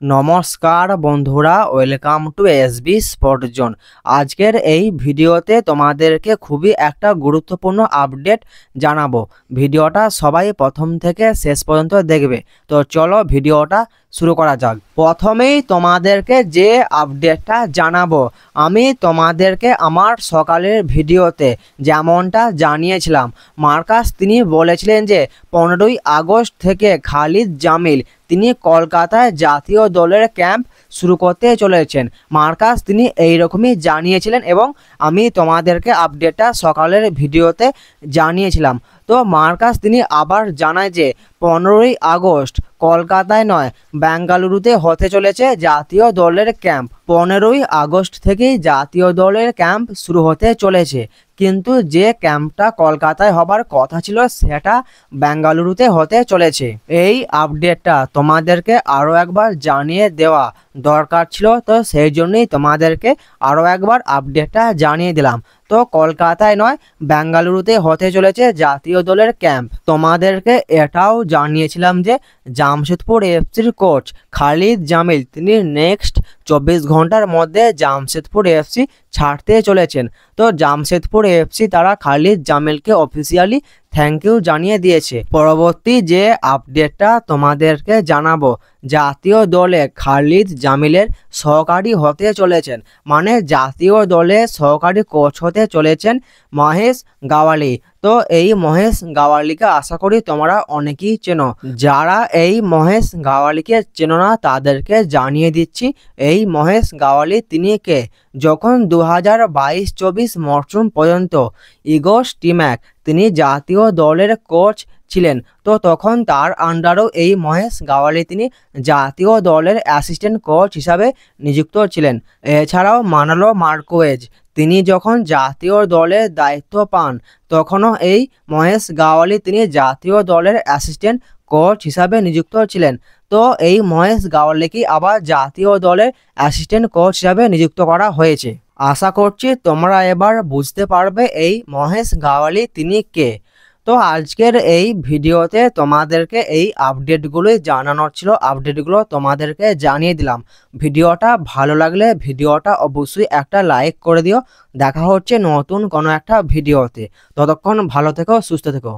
নমস্কার বন্ধুরা, welcome to SB sport zone. আজকের এই ভিডিওতে তোমাদেরকে খুবই একটা গুরুত্বপূর্ণ আপডেট জানাবো। ভিডিওটা সবাই প্রথম থেকে শেষ পর্যন্ত দেখবে। তো চলো ভিডিওটা শুরু করা যাক। প্রথমেই তোমাদেরকে যে আপডেটটা জানাবো, আমি তোমাদেরকে আমার সকালের ভিডিওতে যেমনটা জানিয়েছিলাম, মার্কাস তিনি বলেছিলেন যে 15ই আগস্ট থেকে খালিদ জামিল তিনি কলকাতায় জাতীয় দলের ক্যাম্প শুরু করতে চলেছেন। মার্কাস তিনি এইরকমই জানিয়েছিলেন এবং আমি তোমাদেরকে আপডেটটা সকালের ভিডিওতে জানিয়েছিলাম। তো মার্কাস তিনি আবার জানায় যে 15ই আগস্ট কলকাতায় নয়, বেঙ্গালুরুতে হতে চলেছে জাতীয় দলের ক্যাম্প। 15ই আগস্ট থেকেই জাতীয় দলের ক্যাম্প শুরু হতে চলেছে, কিন্তু যে ক্যাম্পটা কলকাতায় হবার কথা ছিল সেটা বেঙ্গালুরুতে হতে চলেছে। এই আপডেটটা তোমাদেরকে আরও একবার জানিয়ে দেওয়া দরকার ছিল, তো সেই জন্যই তোমাদেরকে আরও একবার আপডেটটা জানিয়ে দিলাম। তো কলকাতায় নয়, বেঙ্গালুরুতে হতে চলেছে জাতীয় দলের ক্যাম্প। তোমাদেরকে এটাও জানিয়েছিলাম যে জামশেদপুর এফসির কোচ খালিদ জামিল তিনি নেক্সট 24 ঘন্টার মধ্যে জামশেদপুর এফসি ছাড়তে চলেছেন। তো জামশেদপুর এফসি তারা খালিদ জামিলকে অফিসিয়ালি থ্যাংক ইউ জানিয়ে দিয়েছে। পরবর্তী যে আপডেটটা তোমাদেরকে জানাবো, জাতীয় দলে খালিদ জামিলের সহকারী হতে চলেছেন, মানে জাতীয় দলে সহকারী কোচ হতে চলেছেন মহেশ গাওয়ালি। তো এই মহেশ গাওয়ালিকে আশা করি তোমরা অনেকেই চেনো। যারা এই মহেশ গাওয়ালিকে চেনো না তাদেরকে জানিয়ে দিচ্ছি, এই মহেশ গাওয়ালি তিনি কে। যখন 2022-24 মরশুম পর্যন্ত ইগোর স্টিম্যাক তিনি জাতীয় দলের কোচ ছিলেন, তো তখন তার আন্ডারেও এই মহেশ গাওয়ালি তিনি জাতীয় দলের অ্যাসিস্ট্যান্ট কোচ হিসাবে নিযুক্ত ছিলেন। এছাড়াও মানালো মার্কোয়েজ তিনি যখন জাতীয় দলের দায়িত্ব পান তখনও এই মহেশ গাওয়ালি তিনি জাতীয় দলের অ্যাসিস্ট্যান্ট কোচ হিসাবে নিযুক্ত ছিলেন। তো এই মহেশ গাওয়ালিকে আবার জাতীয় দলের অ্যাসিস্ট্যান্ট কোচ হিসাবে নিযুক্ত করা হয়েছে। আশা করছি তোমরা এবার বুঝতে পারবে এই মহেশ গাওয়ালি তিনি কে। তো আজকের এই ভিডিওতে তোমাদেরকে এই আপডেটগুলোই জানানোর ছিল, আপডেটগুলো তোমাদেরকে জানিয়ে দিলাম। ভিডিওটা ভালো লাগলে ভিডিওটা অবশ্যই একটা লাইক করে দিও। দেখা হচ্ছে নতুন কোনো একটা ভিডিওতে। ততক্ষণ ভালো থেকো, সুস্থ থেকো।